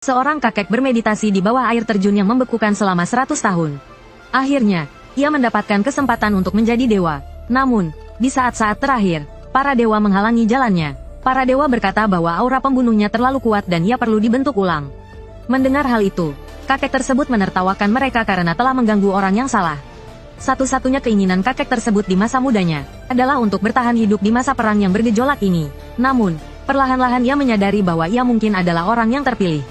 Seorang kakek bermeditasi di bawah air terjun yang membekukan selama 100 tahun. Akhirnya, ia mendapatkan kesempatan untuk menjadi dewa. Namun, di saat-saat terakhir, para dewa menghalangi jalannya. Para dewa berkata bahwa aura pembunuhnya terlalu kuat dan ia perlu dibentuk ulang. Mendengar hal itu, kakek tersebut menertawakan mereka karena telah mengganggu orang yang salah. Satu-satunya keinginan kakek tersebut di masa mudanya adalah untuk bertahan hidup di masa perang yang bergejolak ini. Namun, perlahan-lahan ia menyadari bahwa ia mungkin adalah orang yang terpilih.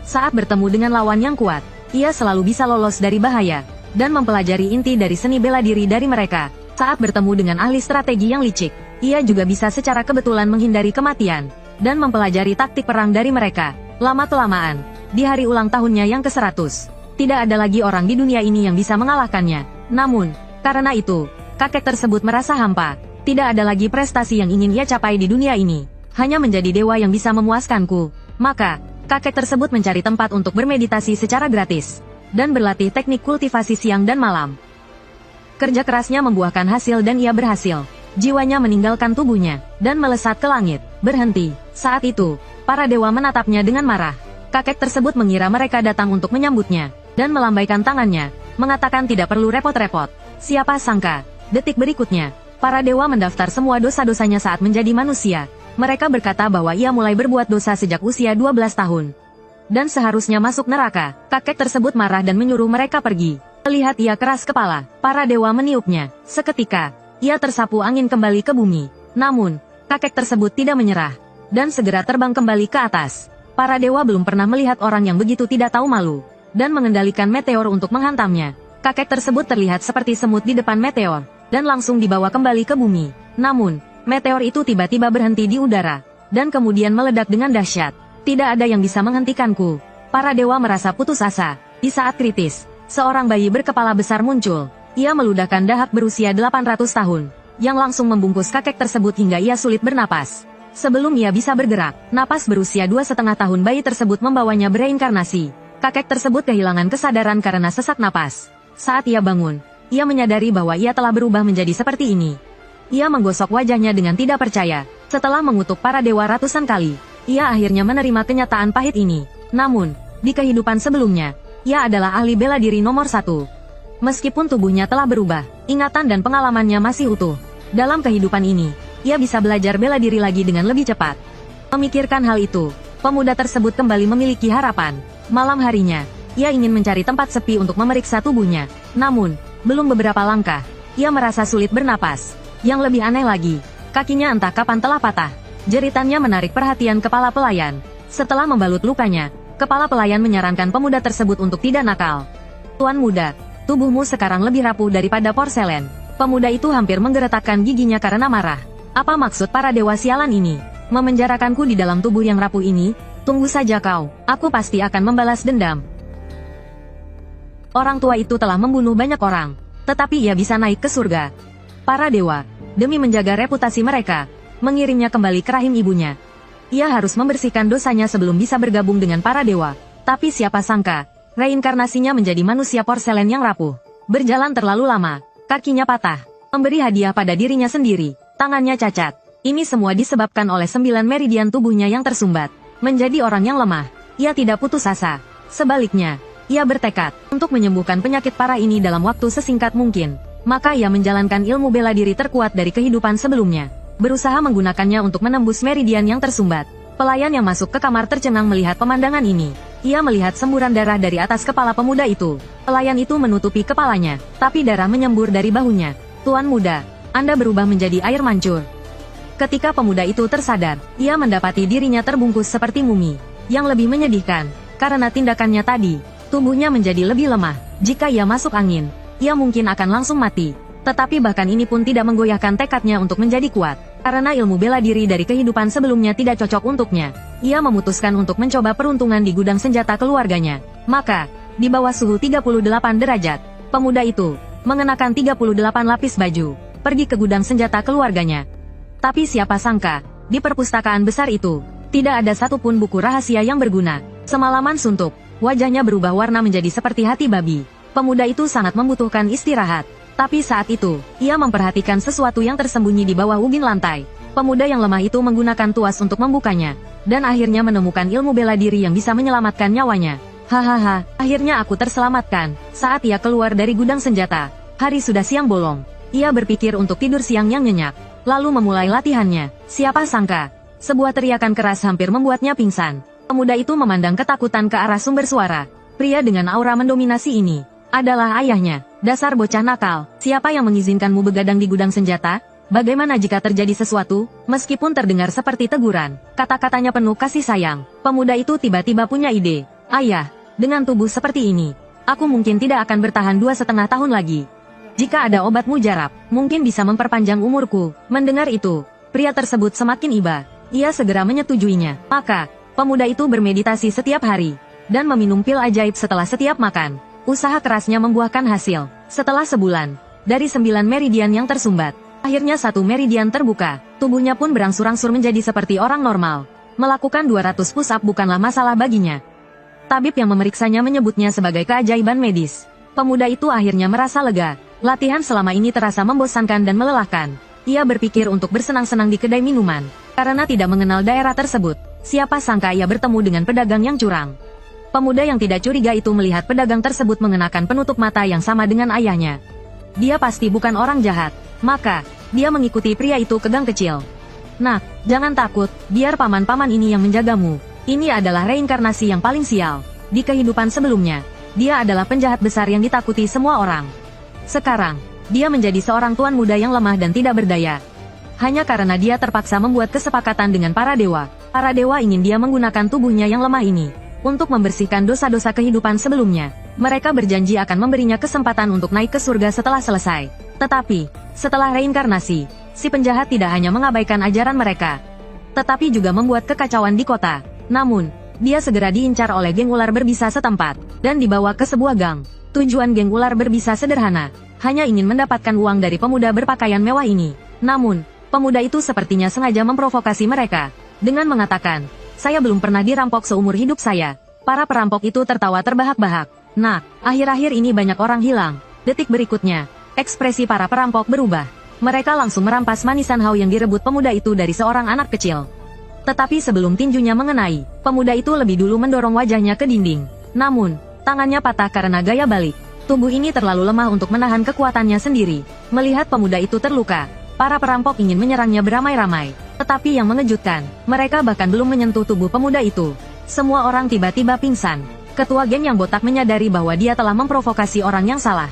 Saat bertemu dengan lawan yang kuat, ia selalu bisa lolos dari bahaya, dan mempelajari inti dari seni bela diri dari mereka. Saat bertemu dengan ahli strategi yang licik, ia juga bisa secara kebetulan menghindari kematian, dan mempelajari taktik perang dari mereka. Lama-kelamaan, di hari ulang tahunnya yang ke-100, tidak ada lagi orang di dunia ini yang bisa mengalahkannya. Namun, karena itu, kakek tersebut merasa hampa. Tidak ada lagi prestasi yang ingin ia capai di dunia ini. Hanya menjadi dewa yang bisa memuaskanku. Maka, kakek tersebut mencari tempat untuk bermeditasi secara gratis, dan berlatih teknik kultivasi siang dan malam. Kerja kerasnya membuahkan hasil dan ia berhasil. Jiwanya meninggalkan tubuhnya, dan melesat ke langit, berhenti. Saat itu, para dewa menatapnya dengan marah. Kakek tersebut mengira mereka datang untuk menyambutnya, dan melambaikan tangannya, mengatakan tidak perlu repot-repot. Siapa sangka, detik berikutnya, para dewa mendaftar semua dosa-dosanya saat menjadi manusia. Mereka berkata bahwa ia mulai berbuat dosa sejak usia 12 tahun. Dan seharusnya masuk neraka. Kakek tersebut marah dan menyuruh mereka pergi. Melihat ia keras kepala, para dewa meniupnya. Seketika, ia tersapu angin kembali ke bumi. Namun, kakek tersebut tidak menyerah, dan segera terbang kembali ke atas. Para dewa belum pernah melihat orang yang begitu tidak tahu malu, dan mengendalikan meteor untuk menghantamnya. Kakek tersebut terlihat seperti semut di depan meteor, dan langsung dibawa kembali ke bumi. Namun, meteor itu tiba-tiba berhenti di udara, dan kemudian meledak dengan dahsyat. Tidak ada yang bisa menghentikanku. Para dewa merasa putus asa. Di saat kritis, seorang bayi berkepala besar muncul. Ia meludahkan dahak berusia 800 tahun, yang langsung membungkus kakek tersebut hingga ia sulit bernapas. Sebelum ia bisa bergerak, napas berusia 2,5 tahun bayi tersebut membawanya bereinkarnasi. Kakek tersebut kehilangan kesadaran karena sesak napas. Saat ia bangun, ia menyadari bahwa ia telah berubah menjadi seperti ini. Ia menggosok wajahnya dengan tidak percaya. Setelah mengutuk para dewa ratusan kali, ia akhirnya menerima kenyataan pahit ini. Namun, di kehidupan sebelumnya, ia adalah ahli bela diri nomor 1. Meskipun tubuhnya telah berubah, ingatan dan pengalamannya masih utuh. Dalam kehidupan ini, ia bisa belajar bela diri lagi dengan lebih cepat. Memikirkan hal itu, pemuda tersebut kembali memiliki harapan. Malam harinya, ia ingin mencari tempat sepi untuk memeriksa tubuhnya. Namun, belum beberapa langkah, ia merasa sulit bernapas. Yang lebih aneh lagi, kakinya entah kapan telah patah. Jeritannya menarik perhatian kepala pelayan. Setelah membalut lukanya, kepala pelayan menyarankan pemuda tersebut untuk tidak nakal. Tuan muda, tubuhmu sekarang lebih rapuh daripada porselen. Pemuda itu hampir menggeretakkan giginya karena marah. Apa maksud para dewa sialan ini? Memenjarakanku di dalam tubuh yang rapuh ini? Tunggu saja kau, aku pasti akan membalas dendam. Orang tua itu telah membunuh banyak orang, tetapi ia bisa naik ke surga. Para dewa, demi menjaga reputasi mereka, mengirimnya kembali ke rahim ibunya. Ia harus membersihkan dosanya sebelum bisa bergabung dengan para dewa. Tapi siapa sangka, reinkarnasinya menjadi manusia porselen yang rapuh. Berjalan terlalu lama, kakinya patah, memberi hadiah pada dirinya sendiri, tangannya cacat. Ini semua disebabkan oleh 9 meridian tubuhnya yang tersumbat. Menjadi orang yang lemah, ia tidak putus asa. Sebaliknya, ia bertekad untuk menyembuhkan penyakit parah ini dalam waktu sesingkat mungkin. Maka ia menjalankan ilmu bela diri terkuat dari kehidupan sebelumnya. Berusaha menggunakannya untuk menembus meridian yang tersumbat. Pelayan yang masuk ke kamar tercengang melihat pemandangan ini. Ia melihat semburan darah dari atas kepala pemuda itu. Pelayan itu menutupi kepalanya, tapi darah menyembur dari bahunya. Tuan muda, Anda berubah menjadi air mancur. Ketika pemuda itu tersadar, ia mendapati dirinya terbungkus seperti mumi. Yang lebih menyedihkan, karena tindakannya tadi, tubuhnya menjadi lebih lemah. Jika ia masuk angin, ia mungkin akan langsung mati. Tetapi bahkan ini pun tidak menggoyahkan tekadnya untuk menjadi kuat. Karena ilmu bela diri dari kehidupan sebelumnya tidak cocok untuknya, ia memutuskan untuk mencoba peruntungan di gudang senjata keluarganya. Maka, di bawah suhu 38 derajat, pemuda itu mengenakan 38 lapis baju, pergi ke gudang senjata keluarganya. Tapi siapa sangka, di perpustakaan besar itu, tidak ada satupun buku rahasia yang berguna. Semalaman suntuk, wajahnya berubah warna menjadi seperti hati babi. Pemuda itu sangat membutuhkan istirahat. Tapi saat itu, ia memperhatikan sesuatu yang tersembunyi di bawah ubin lantai. Pemuda yang lemah itu menggunakan tuas untuk membukanya. dan akhirnya menemukan ilmu bela diri yang bisa menyelamatkan nyawanya. Hahaha, akhirnya aku terselamatkan. Saat ia keluar dari gudang senjata, hari sudah siang bolong. Ia berpikir untuk tidur siang yang nyenyak, lalu memulai latihannya. Siapa sangka, sebuah teriakan keras hampir membuatnya pingsan. Pemuda itu memandang ketakutan ke arah sumber suara. Pria dengan aura mendominasi ini adalah ayahnya. Dasar bocah nakal, siapa yang mengizinkanmu begadang di gudang senjata? Bagaimana jika terjadi sesuatu? Meskipun terdengar seperti teguran, kata-katanya penuh kasih sayang. Pemuda itu tiba-tiba punya ide. Ayah, dengan tubuh seperti ini, aku mungkin tidak akan bertahan 2,5 tahun lagi. Jika ada obat mujarab, mungkin bisa memperpanjang umurku. Mendengar itu, pria tersebut semakin iba. Ia segera menyetujuinya. Maka, pemuda itu bermeditasi setiap hari, dan meminum pil ajaib setelah setiap makan. Usaha kerasnya membuahkan hasil. Setelah sebulan, dari 9 meridian yang tersumbat, akhirnya 1 meridian terbuka. Tubuhnya pun berangsur-angsur menjadi seperti orang normal. Melakukan 200 push-up bukanlah masalah baginya. Tabib yang memeriksanya menyebutnya sebagai keajaiban medis. Pemuda itu akhirnya merasa lega. Latihan selama ini terasa membosankan dan melelahkan. Ia berpikir untuk bersenang-senang di kedai minuman. Karena tidak mengenal daerah tersebut, siapa sangka ia bertemu dengan pedagang yang curang. Pemuda yang tidak curiga itu melihat pedagang tersebut mengenakan penutup mata yang sama dengan ayahnya. Dia pasti bukan orang jahat. Maka, dia mengikuti pria itu ke gang kecil. Nak, jangan takut, biar paman-paman ini yang menjagamu. Ini adalah reinkarnasi yang paling sial. Di kehidupan sebelumnya, dia adalah penjahat besar yang ditakuti semua orang. Sekarang, dia menjadi seorang tuan muda yang lemah dan tidak berdaya. Hanya karena dia terpaksa membuat kesepakatan dengan para dewa. Para dewa ingin dia menggunakan tubuhnya yang lemah ini untuk membersihkan dosa-dosa kehidupan sebelumnya. Mereka berjanji akan memberinya kesempatan untuk naik ke surga setelah selesai. Tetapi, setelah reinkarnasi, si penjahat tidak hanya mengabaikan ajaran mereka, tetapi juga membuat kekacauan di kota. Namun, dia segera diincar oleh geng ular berbisa setempat, dan dibawa ke sebuah gang. Tujuan geng ular berbisa sederhana, hanya ingin mendapatkan uang dari pemuda berpakaian mewah ini. Namun, pemuda itu sepertinya sengaja memprovokasi mereka, dengan mengatakan, "Saya belum pernah dirampok seumur hidup saya." Para perampok itu tertawa terbahak-bahak. Nah, akhir-akhir ini banyak orang hilang. Detik berikutnya, ekspresi para perampok berubah. Mereka langsung merampas manisan hao yang direbut pemuda itu dari seorang anak kecil. Tetapi sebelum tinjunya mengenai, pemuda itu lebih dulu mendorong wajahnya ke dinding. Namun, tangannya patah karena gaya balik. Tubuh ini terlalu lemah untuk menahan kekuatannya sendiri. Melihat pemuda itu terluka, para perampok ingin menyerangnya beramai-ramai. Tetapi yang mengejutkan, mereka bahkan belum menyentuh tubuh pemuda itu. Semua orang tiba-tiba pingsan. Ketua geng yang botak menyadari bahwa dia telah memprovokasi orang yang salah.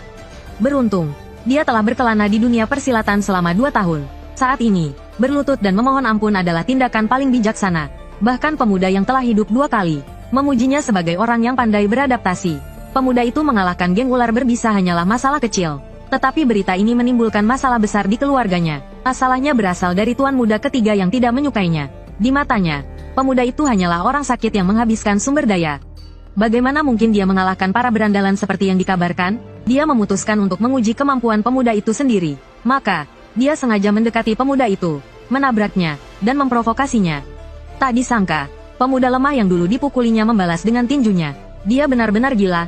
Beruntung, dia telah berkelana di dunia persilatan selama 2 tahun. Saat ini, berlutut dan memohon ampun adalah tindakan paling bijaksana. Bahkan pemuda yang telah hidup 2 kali, memujinya sebagai orang yang pandai beradaptasi. Pemuda itu mengalahkan geng ular berbisa hanyalah masalah kecil. Tetapi berita ini menimbulkan masalah besar di keluarganya. Masalahnya berasal dari tuan muda ketiga yang tidak menyukainya. Di matanya, pemuda itu hanyalah orang sakit yang menghabiskan sumber daya. Bagaimana mungkin dia mengalahkan para berandalan seperti yang dikabarkan? Dia memutuskan untuk menguji kemampuan pemuda itu sendiri. Maka, dia sengaja mendekati pemuda itu, menabraknya, dan memprovokasinya. Tak disangka, pemuda lemah yang dulu dipukulinya membalas dengan tinjunya. Dia benar-benar gila.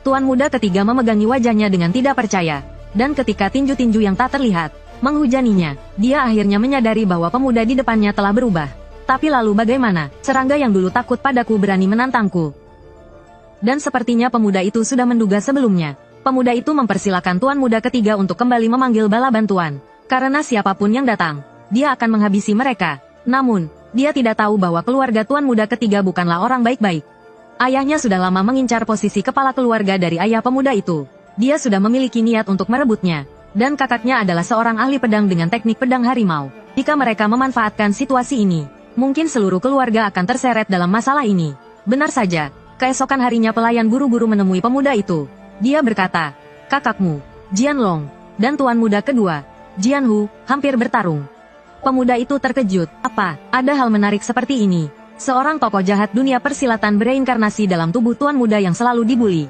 Tuan muda ketiga memegangi wajahnya dengan tidak percaya. Dan ketika tinju-tinju yang tak terlihat menghujaninya, dia akhirnya menyadari bahwa pemuda di depannya telah berubah. Tapi lalu bagaimana? Serangga yang dulu takut padaku berani menantangku. Dan sepertinya pemuda itu sudah menduga sebelumnya. Pemuda itu mempersilakan tuan muda ketiga untuk kembali memanggil bala bantuan. Karena siapapun yang datang, dia akan menghabisi mereka. Namun, dia tidak tahu bahwa keluarga tuan muda ketiga bukanlah orang baik-baik. Ayahnya sudah lama mengincar posisi kepala keluarga dari ayah pemuda itu. Dia sudah memiliki niat untuk merebutnya. Dan kakaknya adalah seorang ahli pedang dengan teknik pedang harimau. Jika mereka memanfaatkan situasi ini, mungkin seluruh keluarga akan terseret dalam masalah ini. Benar saja, keesokan harinya pelayan buru-buru menemui pemuda itu. Dia berkata, "Kakakmu, Jian Long, dan tuan muda kedua, Jian Hu, hampir bertarung." Pemuda itu terkejut. Apa, ada hal menarik seperti ini? Seorang tokoh jahat dunia persilatan bereinkarnasi dalam tubuh tuan muda yang selalu dibuli.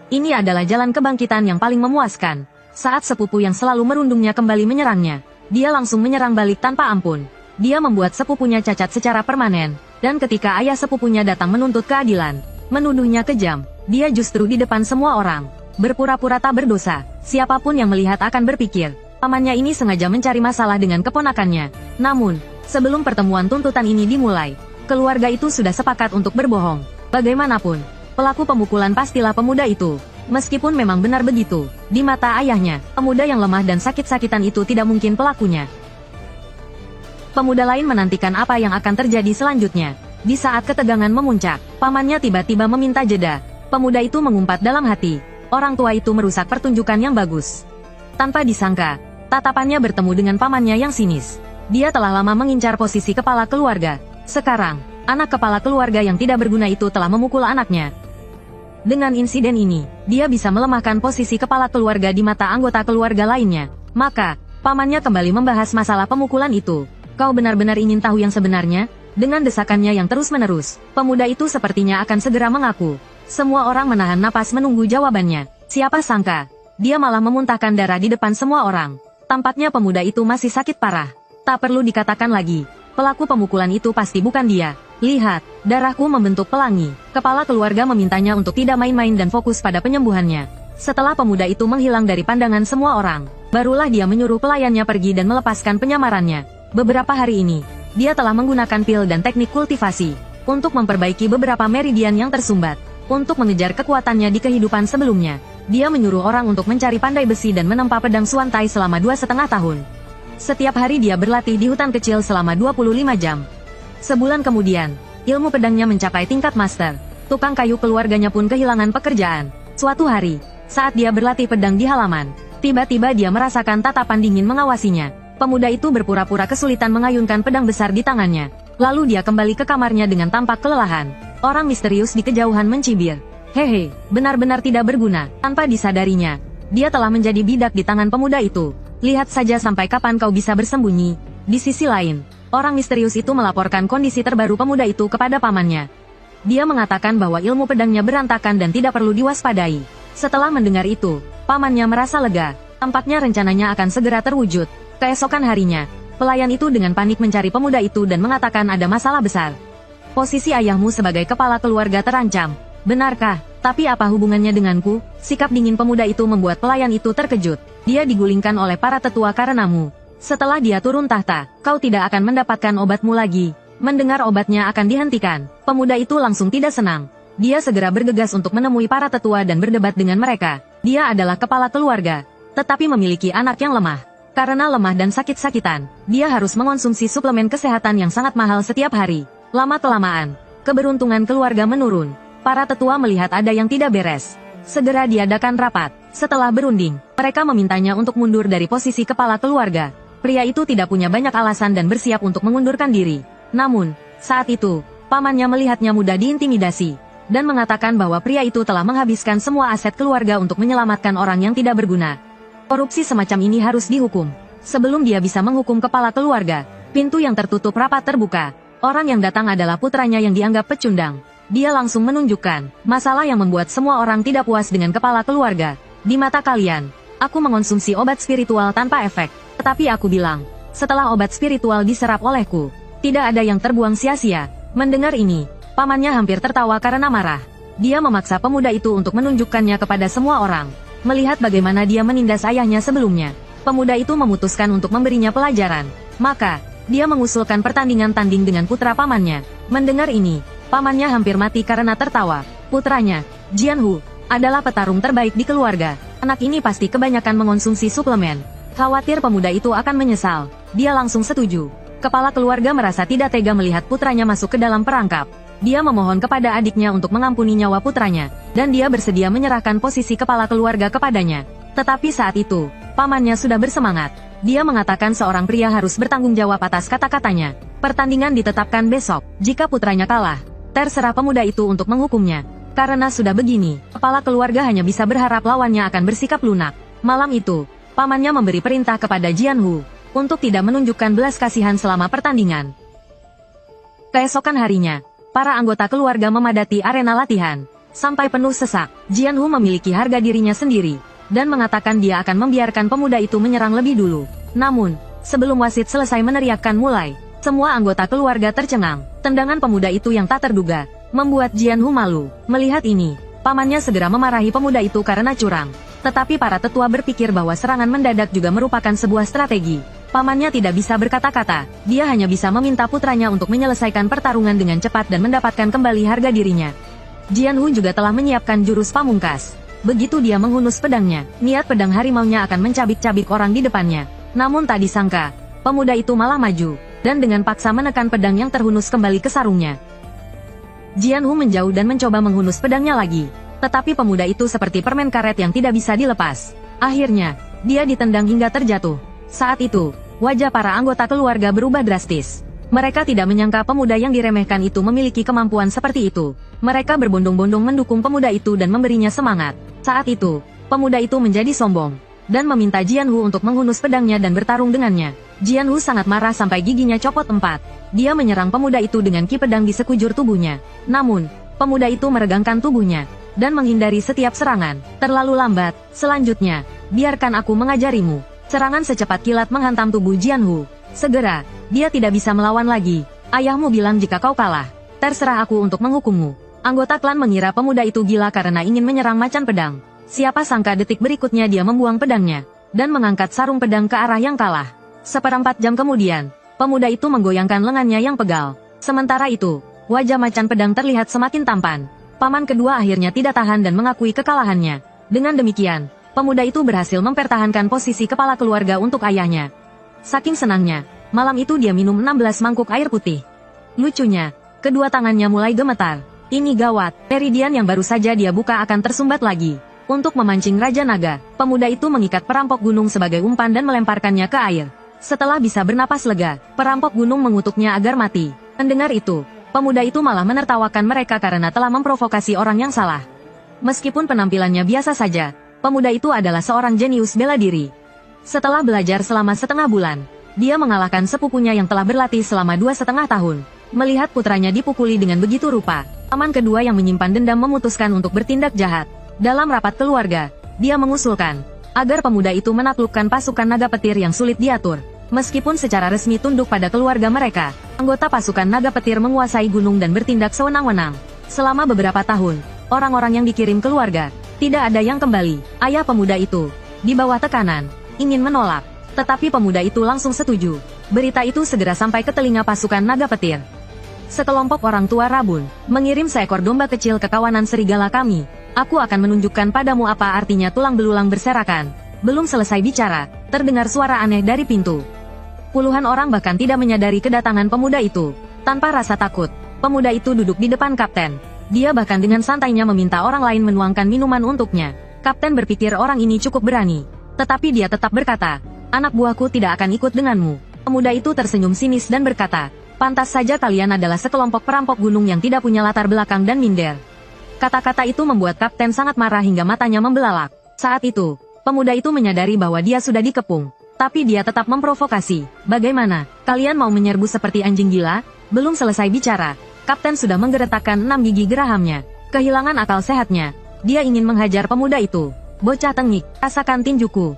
Ini adalah jalan kebangkitan yang paling memuaskan. Saat sepupu yang selalu merundungnya kembali menyerangnya, dia langsung menyerang balik tanpa ampun. Dia membuat sepupunya cacat secara permanen, dan ketika ayah sepupunya datang menuntut keadilan, menuduhnya kejam, dia justru di depan semua orang berpura-pura tak berdosa. Siapapun yang melihat akan berpikir, pamannya ini sengaja mencari masalah dengan keponakannya. Namun, sebelum pertemuan tuntutan ini dimulai, Keluarga itu sudah sepakat untuk berbohong. Bagaimanapun, pelaku pemukulan pastilah pemuda itu. Meskipun memang benar begitu, di mata ayahnya, pemuda yang lemah dan sakit-sakitan itu tidak mungkin pelakunya. Pemuda lain menantikan apa yang akan terjadi selanjutnya. Di saat ketegangan memuncak, pamannya tiba-tiba meminta jeda. Pemuda itu mengumpat dalam hati, orang tua itu merusak pertunjukan yang bagus. Tanpa disangka, tatapannya bertemu dengan pamannya yang sinis. Dia telah lama mengincar posisi kepala keluarga. Sekarang, anak kepala keluarga yang tidak berguna itu telah memukul anaknya. Dengan insiden ini, dia bisa melemahkan posisi kepala keluarga di mata anggota keluarga lainnya. Maka, pamannya kembali membahas masalah pemukulan itu. Kau benar-benar ingin tahu yang sebenarnya? Dengan desakannya yang terus-menerus, pemuda itu sepertinya akan segera mengaku. Semua orang menahan napas menunggu jawabannya. Siapa sangka, dia malah memuntahkan darah di depan semua orang. Tampaknya pemuda itu masih sakit parah. Tak perlu dikatakan lagi, pelaku pemukulan itu pasti bukan dia. Lihat, darahku membentuk pelangi. Kepala keluarga memintanya untuk tidak main-main dan fokus pada penyembuhannya. Setelah pemuda itu menghilang dari pandangan semua orang, barulah dia menyuruh pelayannya pergi dan melepaskan penyamarannya. Beberapa hari ini, dia telah menggunakan pil dan teknik kultivasi untuk memperbaiki beberapa meridian yang tersumbat. Untuk mengejar kekuatannya di kehidupan sebelumnya, dia menyuruh orang untuk mencari pandai besi dan menempa pedang suantai selama 2,5 tahun. Setiap hari dia berlatih di hutan kecil selama 25 jam. Sebulan kemudian, ilmu pedangnya mencapai tingkat master. Tukang kayu keluarganya pun kehilangan pekerjaan. Suatu hari, saat dia berlatih pedang di halaman, tiba-tiba dia merasakan tatapan dingin mengawasinya. Pemuda itu berpura-pura kesulitan mengayunkan pedang besar di tangannya. Lalu dia kembali ke kamarnya dengan tampak kelelahan. Orang misterius di kejauhan mencibir. Hehe, benar-benar tidak berguna. Tanpa disadarinya, dia telah menjadi bidak di tangan pemuda itu. Lihat saja sampai kapan kau bisa bersembunyi. Di sisi lain, orang misterius itu melaporkan kondisi terbaru pemuda itu kepada pamannya. Dia mengatakan bahwa ilmu pedangnya berantakan dan tidak perlu diwaspadai. Setelah mendengar itu, pamannya merasa lega. Tampaknya rencananya akan segera terwujud. Keesokan harinya, pelayan itu dengan panik mencari pemuda itu dan mengatakan ada masalah besar. Posisi ayahmu sebagai kepala keluarga terancam. Benarkah? Tapi apa hubungannya denganku? Sikap dingin pemuda itu membuat pelayan itu terkejut. Dia digulingkan oleh para tetua karenamu. Setelah dia turun tahta, kau tidak akan mendapatkan obatmu lagi. Mendengar obatnya akan dihentikan, pemuda itu langsung tidak senang. Dia segera bergegas untuk menemui para tetua dan berdebat dengan mereka. Dia adalah kepala keluarga, tetapi memiliki anak yang lemah. Karena lemah dan sakit-sakitan, dia harus mengonsumsi suplemen kesehatan yang sangat mahal setiap hari. Lama-kelamaan, keberuntungan keluarga menurun. Para tetua melihat ada yang tidak beres. Segera diadakan rapat. Setelah berunding, mereka memintanya untuk mundur dari posisi kepala keluarga. Pria itu tidak punya banyak alasan dan bersiap untuk mengundurkan diri. Namun, saat itu, pamannya melihatnya mudah diintimidasi, dan mengatakan bahwa pria itu telah menghabiskan semua aset keluarga untuk menyelamatkan orang yang tidak berguna. Korupsi semacam ini harus dihukum. Sebelum dia bisa menghukum kepala keluarga, pintu yang tertutup rapat terbuka. Orang yang datang adalah putranya yang dianggap pecundang. Dia langsung menunjukkan masalah yang membuat semua orang tidak puas dengan kepala keluarga. Di mata kalian, aku mengonsumsi obat spiritual tanpa efek. Tetapi aku bilang, setelah obat spiritual diserap olehku, tidak ada yang terbuang sia-sia. Mendengar ini, pamannya hampir tertawa karena marah. Dia memaksa pemuda itu untuk menunjukkannya kepada semua orang. Melihat bagaimana dia menindas ayahnya sebelumnya, pemuda itu memutuskan untuk memberinya pelajaran. Maka, dia mengusulkan pertandingan tanding dengan putra pamannya. Mendengar ini, pamannya hampir mati karena tertawa. Putranya, Jianhu, adalah petarung terbaik di keluarga. Anak ini pasti kebanyakan mengonsumsi suplemen. Khawatir pemuda itu akan menyesal. Dia langsung setuju. Kepala keluarga merasa tidak tega melihat putranya masuk ke dalam perangkap. Dia memohon kepada adiknya untuk mengampuni nyawa putranya, dan dia bersedia menyerahkan posisi kepala keluarga kepadanya. Tetapi saat itu, pamannya sudah bersemangat. Dia mengatakan seorang pria harus bertanggung jawab atas kata-katanya. Pertandingan ditetapkan besok. Jika putranya kalah, terserah pemuda itu untuk menghukumnya. Karena sudah begini, kepala keluarga hanya bisa berharap lawannya akan bersikap lunak. Malam itu, pamannya memberi perintah kepada Jianhu untuk tidak menunjukkan belas kasihan selama pertandingan. Keesokan harinya, para anggota keluarga memadati arena latihan. Sampai penuh sesak, Jianhu memiliki harga dirinya sendiri, dan mengatakan dia akan membiarkan pemuda itu menyerang lebih dulu. Namun, sebelum wasit selesai meneriakkan mulai, semua anggota keluarga tercengang. Tendangan pemuda itu yang tak terduga membuat Jianhu malu. Melihat ini, pamannya segera memarahi pemuda itu karena curang. Tetapi para tetua berpikir bahwa serangan mendadak juga merupakan sebuah strategi. Pamannya tidak bisa berkata-kata, dia hanya bisa meminta putranya untuk menyelesaikan pertarungan dengan cepat dan mendapatkan kembali harga dirinya. Jianhu juga telah menyiapkan jurus pamungkas. Begitu dia menghunus pedangnya, niat pedang harimaunya akan mencabik-cabik orang di depannya. Namun tak disangka, pemuda itu malah maju, dan dengan paksa menekan pedang yang terhunus kembali ke sarungnya. Jianhu menjauh dan mencoba menghunus pedangnya lagi. Tetapi pemuda itu seperti permen karet yang tidak bisa dilepas. Akhirnya, dia ditendang hingga terjatuh. Saat itu, wajah para anggota keluarga berubah drastis. Mereka tidak menyangka pemuda yang diremehkan itu memiliki kemampuan seperti itu. Mereka berbondong-bondong mendukung pemuda itu dan memberinya semangat. Saat itu, pemuda itu menjadi sombong dan meminta Jianhu untuk menghunus pedangnya dan bertarung dengannya. Jianhu sangat marah sampai giginya copot 4. Dia menyerang pemuda itu dengan ki pedang di sekujur tubuhnya. Namun, pemuda itu meregangkan tubuhnya dan menghindari setiap serangan. Terlalu lambat. Selanjutnya, biarkan aku mengajarimu. Serangan secepat kilat menghantam tubuh Jianhu. Segera, dia tidak bisa melawan lagi. Ayahmu bilang jika kau kalah, terserah aku untuk menghukummu. Anggota klan mengira pemuda itu gila karena ingin menyerang macan pedang. Siapa sangka detik berikutnya dia membuang pedangnya dan mengangkat sarung pedang ke arah yang kalah. Seperempat jam kemudian, pemuda itu menggoyangkan lengannya yang pegal. Sementara itu, wajah macan pedang terlihat semakin tampan. Paman kedua akhirnya tidak tahan dan mengakui kekalahannya. Dengan demikian, pemuda itu berhasil mempertahankan posisi kepala keluarga untuk ayahnya. Saking senangnya, malam itu dia minum 16 mangkuk air putih. Lucunya, kedua tangannya mulai gemetar. Ini gawat, meridian yang baru saja dia buka akan tersumbat lagi. Untuk memancing Raja Naga, pemuda itu mengikat perampok gunung sebagai umpan dan melemparkannya ke air. Setelah bisa bernapas lega, perampok gunung mengutuknya agar mati. Mendengar itu, pemuda itu malah menertawakan mereka karena telah memprovokasi orang yang salah. Meskipun penampilannya biasa saja, pemuda itu adalah seorang jenius bela diri. Setelah belajar selama setengah bulan, dia mengalahkan sepupunya yang telah berlatih selama 2,5 tahun. Melihat putranya dipukuli dengan begitu rupa, paman kedua yang menyimpan dendam memutuskan untuk bertindak jahat. Dalam rapat keluarga, dia mengusulkan agar pemuda itu menaklukkan pasukan naga petir yang sulit diatur. Meskipun secara resmi tunduk pada keluarga mereka, anggota pasukan naga petir menguasai gunung dan bertindak sewenang-wenang. Selama beberapa tahun, orang-orang yang dikirim keluarga, tidak ada yang kembali. Ayah pemuda itu, di bawah tekanan, ingin menolak. Tetapi pemuda itu langsung setuju. Berita itu segera sampai ke telinga pasukan naga petir. Sekelompok orang tua rabun mengirim seekor domba kecil ke kawanan serigala kami. Aku akan menunjukkan padamu apa artinya tulang belulang berserakan. Belum selesai bicara, terdengar suara aneh dari pintu. Puluhan orang bahkan tidak menyadari kedatangan pemuda itu. Tanpa rasa takut, pemuda itu duduk di depan kapten. Dia bahkan dengan santainya meminta orang lain menuangkan minuman untuknya. Kapten berpikir orang ini cukup berani. Tetapi dia tetap berkata, anak buahku tidak akan ikut denganmu. Pemuda itu tersenyum sinis dan berkata, pantas saja kalian adalah sekelompok perampok gunung yang tidak punya latar belakang dan minder. Kata-kata itu membuat kapten sangat marah hingga matanya membelalak. Saat itu, pemuda itu menyadari bahwa dia sudah dikepung. Tapi dia tetap memprovokasi. Bagaimana? Kalian mau menyerbu seperti anjing gila? Belum selesai bicara, kapten sudah menggeretakkan 6 gigi gerahamnya. Kehilangan akal sehatnya. Dia ingin menghajar pemuda itu. Bocah tengik, rasakan tinjuku.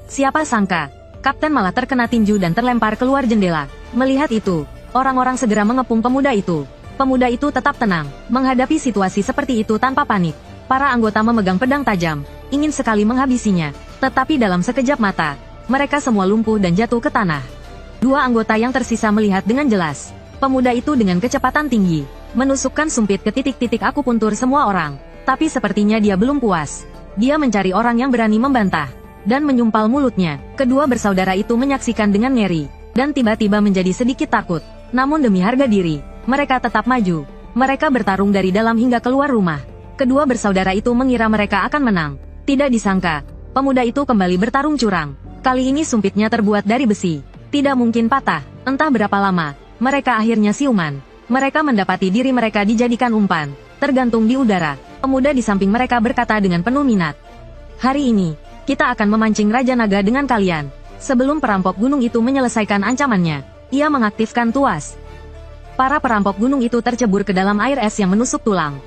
Siapa sangka, kapten malah terkena tinju dan terlempar keluar jendela. Melihat itu, orang-orang segera mengepung pemuda itu. Pemuda itu tetap tenang, menghadapi situasi seperti itu tanpa panik. Para anggota memegang pedang tajam, ingin sekali menghabisinya. Tetapi dalam sekejap mata, mereka semua lumpuh dan jatuh ke tanah. Dua anggota yang tersisa melihat dengan jelas. Pemuda itu dengan kecepatan tinggi, menusukkan sumpit ke titik-titik akupuntur semua orang. Tapi sepertinya dia belum puas. Dia mencari orang yang berani membantah, dan menyumpal mulutnya. Kedua bersaudara itu menyaksikan dengan ngeri, dan tiba-tiba menjadi sedikit takut. Namun demi harga diri, mereka tetap maju. Mereka bertarung dari dalam hingga keluar rumah. Kedua bersaudara itu mengira mereka akan menang. Tidak disangka, pemuda itu kembali bertarung curang. Kali ini sumpitnya terbuat dari besi. Tidak mungkin patah. Entah berapa lama, mereka akhirnya siuman. Mereka mendapati diri mereka dijadikan umpan, tergantung di udara. Pemuda di samping mereka berkata dengan penuh minat. Hari ini, kita akan memancing Raja Naga dengan kalian. Sebelum perampok gunung itu menyelesaikan ancamannya, ia mengaktifkan tuas. Para perampok gunung itu tercebur ke dalam air es yang menusuk tulang.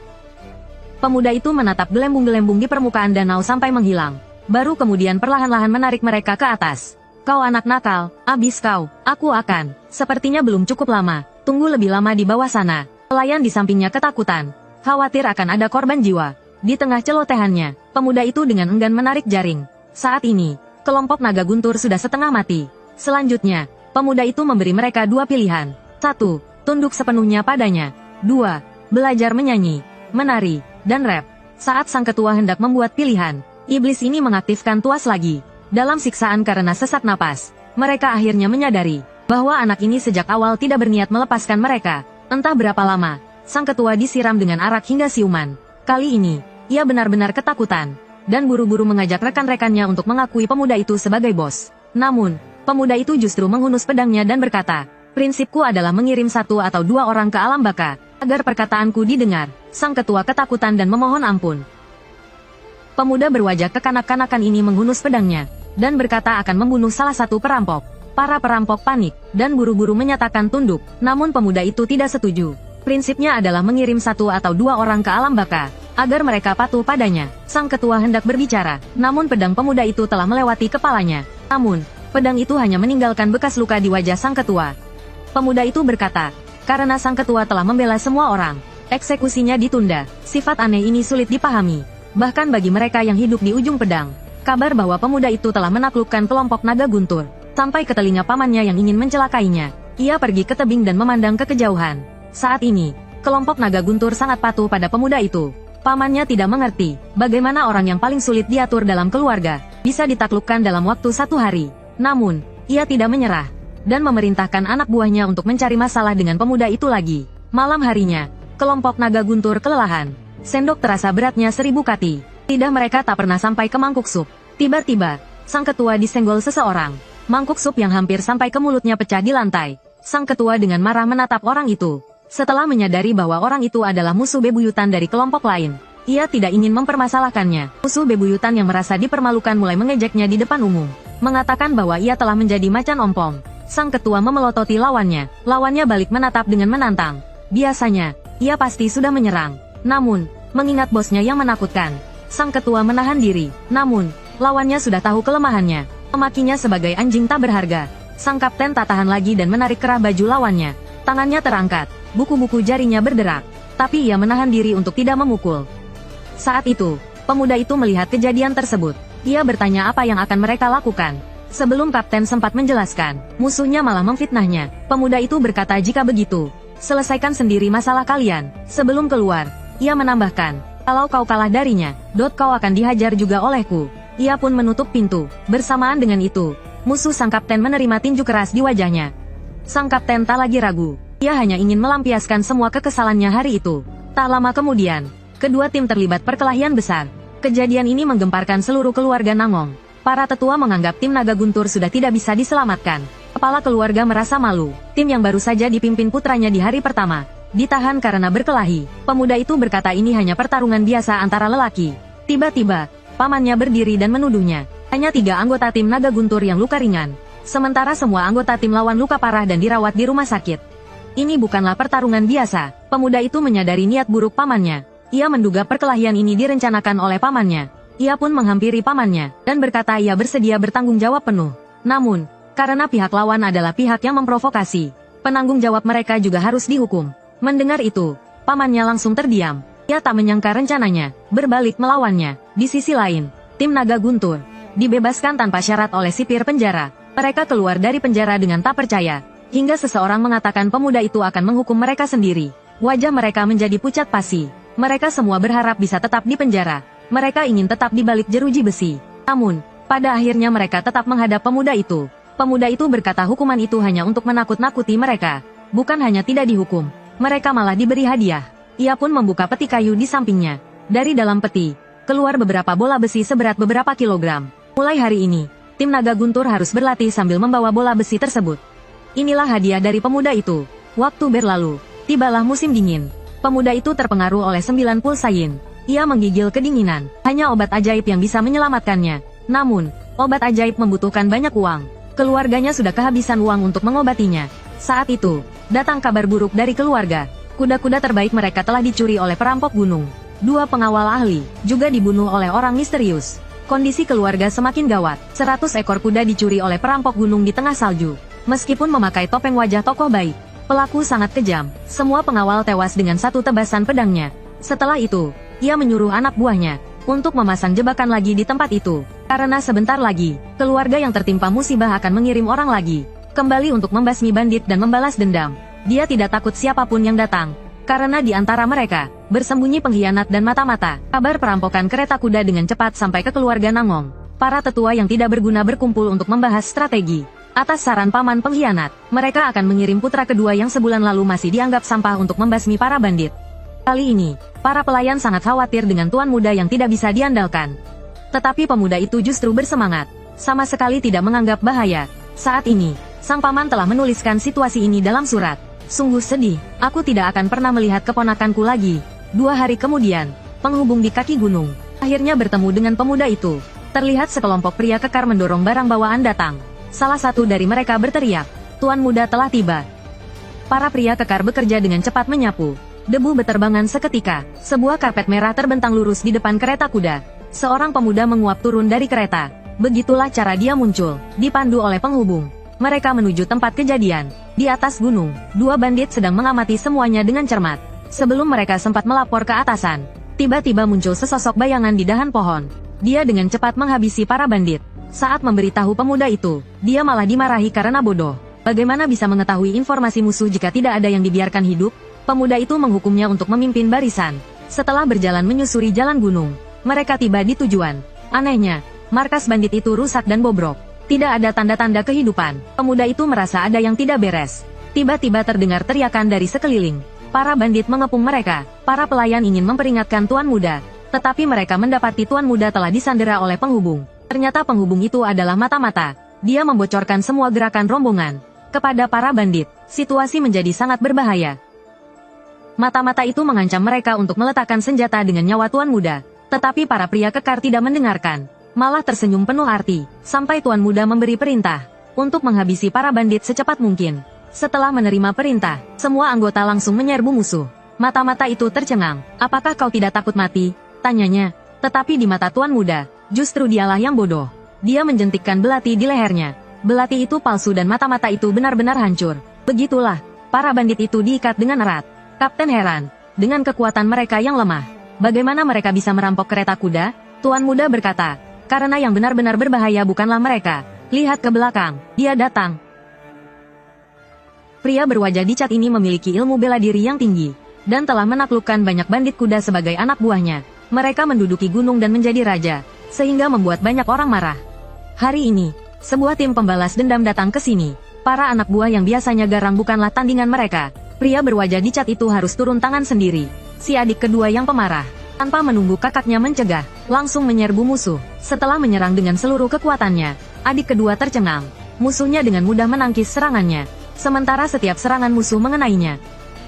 Pemuda itu menatap gelembung-gelembung di permukaan danau sampai menghilang. Baru kemudian perlahan-lahan menarik mereka ke atas. Kau anak nakal, abis kau, aku akan. Sepertinya belum cukup lama, tunggu lebih lama di bawah sana. Pelayan di sampingnya ketakutan, khawatir akan ada korban jiwa. Di tengah celotehannya, pemuda itu dengan enggan menarik jaring. Saat ini, kelompok naga guntur sudah setengah mati. Selanjutnya, pemuda itu memberi mereka dua pilihan. 1. Tunduk sepenuhnya padanya. 2. Belajar menyanyi, menari, dan rap. Saat sang ketua hendak membuat pilihan, iblis ini mengaktifkan tuas lagi. Dalam siksaan karena sesak napas, mereka akhirnya menyadari bahwa anak ini sejak awal tidak berniat melepaskan mereka. Entah berapa lama, sang ketua disiram dengan arak hingga siuman. Kali ini, ia benar-benar ketakutan, dan buru-buru mengajak rekan-rekannya untuk mengakui pemuda itu sebagai bos. Namun, pemuda itu justru menghunus pedangnya dan berkata, "Prinsipku adalah mengirim 1 atau 2 orang ke alam baka, agar perkataanku didengar." Sang ketua ketakutan dan memohon ampun. Pemuda berwajah kekanak-kanakan ini menghunus pedangnya, dan berkata akan membunuh salah satu perampok. Para perampok panik, dan buru-buru menyatakan tunduk, namun pemuda itu tidak setuju. Prinsipnya adalah mengirim 1 atau 2 orang ke alam baka, agar mereka patuh padanya. Sang ketua hendak berbicara, namun pedang pemuda itu telah melewati kepalanya. Namun, pedang itu hanya meninggalkan bekas luka di wajah sang ketua. Pemuda itu berkata, karena sang ketua telah membela semua orang, eksekusinya ditunda. Sifat aneh ini sulit dipahami, bahkan bagi mereka yang hidup di ujung pedang. Kabar bahwa pemuda itu telah menaklukkan kelompok naga guntur, sampai ke telinga pamannya yang ingin mencelakainya. Ia pergi ke tebing dan memandang ke kejauhan. Saat ini, kelompok naga guntur sangat patuh pada pemuda itu. Pamannya tidak mengerti, bagaimana orang yang paling sulit diatur dalam keluarga, bisa ditaklukkan dalam waktu 1 hari. Namun, ia tidak menyerah, dan memerintahkan anak buahnya untuk mencari masalah dengan pemuda itu lagi. Malam harinya, kelompok naga guntur kelelahan. Sendok terasa beratnya 1000 kati. Lidah mereka tak pernah sampai ke mangkuk sup. Tiba-tiba, sang ketua disenggol seseorang. Mangkuk sup yang hampir sampai ke mulutnya pecah di lantai. Sang ketua dengan marah menatap orang itu. Setelah menyadari bahwa orang itu adalah musuh bebuyutan dari kelompok lain, ia tidak ingin mempermasalahkannya. Musuh bebuyutan yang merasa dipermalukan mulai mengejeknya di depan umum, mengatakan bahwa ia telah menjadi macan ompong. Sang ketua memelototi lawannya. Lawannya balik menatap dengan menantang. Biasanya, ia pasti sudah menyerang. Namun, mengingat bosnya yang menakutkan, sang ketua menahan diri. Namun, lawannya sudah tahu kelemahannya, memakinya sebagai anjing tak berharga. Sang kapten tak tahan lagi dan menarik kerah baju lawannya. Tangannya terangkat, buku-buku jarinya berderak, tapi ia menahan diri untuk tidak memukul. Saat itu, pemuda itu melihat kejadian tersebut. Ia bertanya apa yang akan mereka lakukan. Sebelum kapten sempat menjelaskan, musuhnya malah memfitnahnya. Pemuda itu berkata, jika begitu, selesaikan sendiri masalah kalian. Sebelum keluar, ia menambahkan, kalau kau kalah darinya, kau akan dihajar juga olehku. Ia pun menutup pintu. Bersamaan dengan itu, musuh sang kapten menerima tinju keras di wajahnya. Sang kapten tak lagi ragu. Ia hanya ingin melampiaskan semua kekesalannya hari itu. Tak lama kemudian, kedua tim terlibat perkelahian besar. Kejadian ini menggemparkan seluruh keluarga Nangong. Para tetua menganggap tim naga guntur sudah tidak bisa diselamatkan. Kepala keluarga merasa malu. Tim yang baru saja dipimpin putranya di hari pertama ditahan karena berkelahi. Pemuda itu berkata ini hanya pertarungan biasa antara lelaki. Tiba-tiba, pamannya berdiri dan menuduhnya. Hanya 3 anggota tim naga guntur yang luka ringan, sementara semua anggota tim lawan luka parah dan dirawat di rumah sakit. Ini bukanlah pertarungan biasa. Pemuda itu menyadari niat buruk pamannya. Ia menduga perkelahian ini direncanakan oleh pamannya. Ia pun menghampiri pamannya, dan berkata ia bersedia bertanggung jawab penuh. Namun, karena pihak lawan adalah pihak yang memprovokasi, penanggung jawab mereka juga harus dihukum. Mendengar itu, pamannya langsung terdiam. Ia tak menyangka rencananya berbalik melawannya. Di sisi lain, tim naga guntur dibebaskan tanpa syarat oleh sipir penjara. Mereka keluar dari penjara dengan tak percaya, hingga seseorang mengatakan pemuda itu akan menghukum mereka sendiri. Wajah mereka menjadi pucat pasi. Mereka semua berharap bisa tetap di penjara. Mereka ingin tetap di balik jeruji besi. Namun, pada akhirnya mereka tetap menghadap pemuda itu. Pemuda itu berkata hukuman itu hanya untuk menakut-nakuti mereka. Bukan hanya tidak dihukum, mereka malah diberi hadiah. Ia pun membuka peti kayu di sampingnya. Dari dalam peti, keluar beberapa bola besi seberat beberapa kilogram. Mulai hari ini, tim naga guntur harus berlatih sambil membawa bola besi tersebut. Inilah hadiah dari pemuda itu. Waktu berlalu, tibalah musim dingin. Pemuda itu terpengaruh oleh 9 pulsain. Ia menggigil kedinginan. Hanya obat ajaib yang bisa menyelamatkannya. Namun, obat ajaib membutuhkan banyak uang. Keluarganya sudah kehabisan uang untuk mengobatinya. Saat itu, datang kabar buruk dari keluarga. Kuda-kuda terbaik mereka telah dicuri oleh perampok gunung. 2 pengawal ahli juga dibunuh oleh orang misterius. Kondisi keluarga semakin gawat. 100 ekor kuda dicuri oleh perampok gunung di tengah salju. Meskipun memakai topeng wajah tokoh baik, pelaku sangat kejam. Semua pengawal tewas dengan 1 tebasan pedangnya. Setelah itu, ia menyuruh anak buahnya untuk memasang jebakan lagi di tempat itu. Karena sebentar lagi, keluarga yang tertimpa musibah akan mengirim orang lagi kembali untuk membasmi bandit dan membalas dendam. Dia tidak takut siapapun yang datang, karena di antara mereka bersembunyi pengkhianat dan mata-mata. Kabar perampokan kereta kuda dengan cepat sampai ke keluarga Nangong. Para tetua yang tidak berguna berkumpul untuk membahas strategi. Atas saran paman pengkhianat, mereka akan mengirim putra kedua yang sebulan lalu masih dianggap sampah untuk membasmi para bandit. Kali ini, para pelayan sangat khawatir dengan tuan muda yang tidak bisa diandalkan. Tetapi pemuda itu justru bersemangat, sama sekali tidak menganggap bahaya. Saat ini, sang paman telah menuliskan situasi ini dalam surat. Sungguh sedih, aku tidak akan pernah melihat keponakanku lagi. 2 hari kemudian, penghubung di kaki gunung akhirnya bertemu dengan pemuda itu. Terlihat sekelompok pria kekar mendorong barang bawaan datang. Salah satu dari mereka berteriak, "Tuan muda telah tiba." Para pria kekar bekerja dengan cepat menyapu. Debu beterbangan seketika, sebuah karpet merah terbentang lurus di depan kereta kuda. Seorang pemuda menguap turun dari kereta. Begitulah cara dia muncul, dipandu oleh penghubung. Mereka menuju tempat kejadian. Di atas gunung, 2 bandit sedang mengamati semuanya dengan cermat. Sebelum mereka sempat melapor ke atasan, tiba-tiba muncul sesosok bayangan di dahan pohon. Dia dengan cepat menghabisi para bandit. Saat memberitahu pemuda itu, dia malah dimarahi karena bodoh. Bagaimana bisa mengetahui informasi musuh jika tidak ada yang dibiarkan hidup? Pemuda itu menghukumnya untuk memimpin barisan. Setelah berjalan menyusuri jalan gunung, mereka tiba di tujuan. Anehnya, markas bandit itu rusak dan bobrok. Tidak ada tanda-tanda kehidupan. Pemuda itu merasa ada yang tidak beres. Tiba-tiba terdengar teriakan dari sekeliling. Para bandit mengepung mereka. Para pelayan ingin memperingatkan tuan muda. Tetapi mereka mendapati tuan muda telah disandera oleh penghubung. Ternyata penghubung itu adalah mata-mata. Dia membocorkan semua gerakan rombongan kepada para bandit. Situasi menjadi sangat berbahaya. Mata-mata itu mengancam mereka untuk meletakkan senjata dengan nyawa tuan muda. Tetapi para pria kekar tidak mendengarkan. Malah tersenyum penuh arti, sampai tuan muda memberi perintah untuk menghabisi para bandit secepat mungkin. Setelah menerima perintah, semua anggota langsung menyerbu musuh. Mata-mata itu tercengang. "Apakah kau tidak takut mati?" tanyanya. Tetapi di mata tuan muda, justru dialah yang bodoh. Dia menjentikkan belati di lehernya. Belati itu palsu dan mata-mata itu benar-benar hancur. Begitulah, para bandit itu diikat dengan erat. Kapten heran, dengan kekuatan mereka yang lemah, bagaimana mereka bisa merampok kereta kuda? Tuan muda berkata, "Karena yang benar-benar berbahaya bukanlah mereka. Lihat ke belakang, dia datang." Pria berwajah dicat ini memiliki ilmu bela diri yang tinggi, dan telah menaklukkan banyak bandit kuda sebagai anak buahnya. Mereka menduduki gunung dan menjadi raja, sehingga membuat banyak orang marah. Hari ini, sebuah tim pembalas dendam datang ke sini. Para anak buah yang biasanya garang bukanlah tandingan mereka. Pria berwajah dicat itu harus turun tangan sendiri. Si adik kedua yang pemarah, tanpa menunggu kakaknya mencegah, langsung menyerbu musuh. Setelah menyerang dengan seluruh kekuatannya, adik kedua tercengang. Musuhnya dengan mudah menangkis serangannya, sementara setiap serangan musuh mengenainya.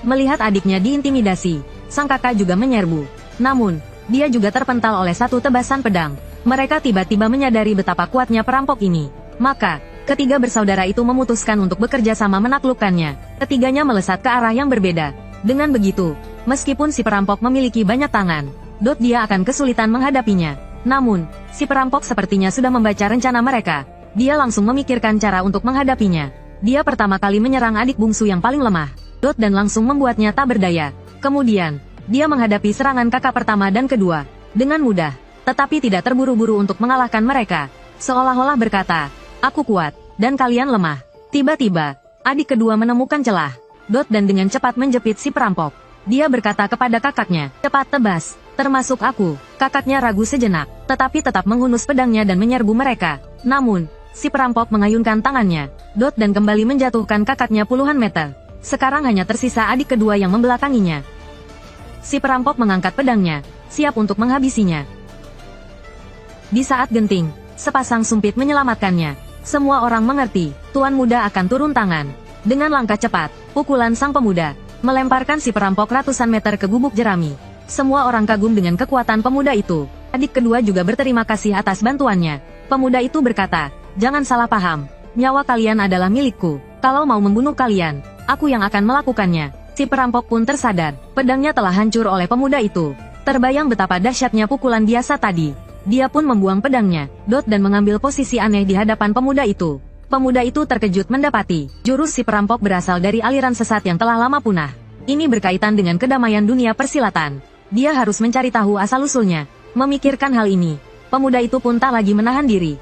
Melihat adiknya diintimidasi, sang kakak juga menyerbu. Namun, dia juga terpental oleh satu tebasan pedang. Mereka tiba-tiba menyadari betapa kuatnya perampok ini. Maka, ketiga bersaudara itu memutuskan untuk bekerja sama menaklukkannya. Ketiganya melesat ke arah yang berbeda. Dengan begitu, meskipun si perampok memiliki banyak tangan, dia akan kesulitan menghadapinya. Namun, si perampok sepertinya sudah membaca rencana mereka. Dia langsung memikirkan cara untuk menghadapinya. Dia pertama kali menyerang adik bungsu yang paling lemah, dan langsung membuatnya tak berdaya. Kemudian, dia menghadapi serangan kakak pertama dan kedua dengan mudah, tetapi tidak terburu-buru untuk mengalahkan mereka. Seolah-olah berkata, "Aku kuat, dan kalian lemah." Tiba-tiba, adik kedua menemukan celah, dan dengan cepat menjepit si perampok. Dia berkata kepada kakaknya, "Cepat tebas, termasuk aku." Kakaknya ragu sejenak, tetapi tetap menghunus pedangnya dan menyerbu mereka. Namun, si perampok mengayunkan tangannya, dan kembali menjatuhkan kakaknya puluhan meter. Sekarang hanya tersisa adik kedua yang membelakanginya. Si perampok mengangkat pedangnya, siap untuk menghabisinya. Di saat genting, sepasang sumpit menyelamatkannya. Semua orang mengerti, tuan muda akan turun tangan. Dengan langkah cepat, pukulan sang pemuda melemparkan si perampok ratusan meter ke gubuk jerami. Semua orang kagum dengan kekuatan pemuda itu. Adik kedua juga berterima kasih atas bantuannya. Pemuda itu berkata, "Jangan salah paham, nyawa kalian adalah milikku. Kalau mau membunuh kalian, aku yang akan melakukannya." Si perampok pun tersadar, pedangnya telah hancur oleh pemuda itu. Terbayang betapa dahsyatnya pukulan biasa tadi. Dia pun membuang pedangnya, dan mengambil posisi aneh di hadapan pemuda itu. Pemuda itu terkejut mendapati, jurus si perampok berasal dari aliran sesat yang telah lama punah. Ini berkaitan dengan kedamaian dunia persilatan. Dia harus mencari tahu asal-usulnya. Memikirkan hal ini, pemuda itu pun tak lagi menahan diri.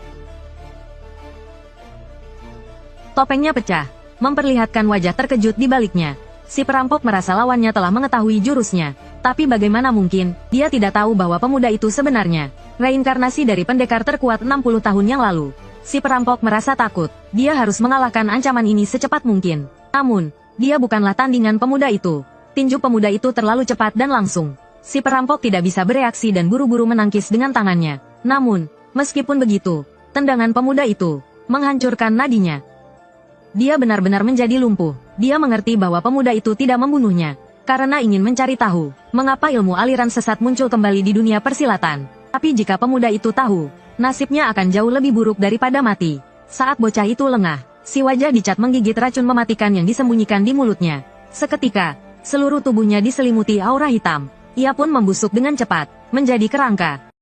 Topengnya pecah, memperlihatkan wajah terkejut di baliknya. Si perampok merasa lawannya telah mengetahui jurusnya. Tapi bagaimana mungkin, dia tidak tahu bahwa pemuda itu sebenarnya reinkarnasi dari pendekar terkuat 60 tahun yang lalu. Si perampok merasa takut, dia harus mengalahkan ancaman ini secepat mungkin. Namun, dia bukanlah tandingan pemuda itu. Tinju pemuda itu terlalu cepat dan langsung. Si perampok tidak bisa bereaksi dan buru-buru menangkis dengan tangannya. Namun, meskipun begitu, tendangan pemuda itu menghancurkan nadinya. Dia benar-benar menjadi lumpuh. Dia mengerti bahwa pemuda itu tidak membunuhnya karena ingin mencari tahu mengapa ilmu aliran sesat muncul kembali di dunia persilatan. Tapi jika pemuda itu tahu, nasibnya akan jauh lebih buruk daripada mati. Saat bocah itu lengah, si wajah dicat menggigit racun mematikan yang disembunyikan di mulutnya. Seketika, seluruh tubuhnya diselimuti aura hitam. Ia pun membusuk dengan cepat, menjadi kerangka.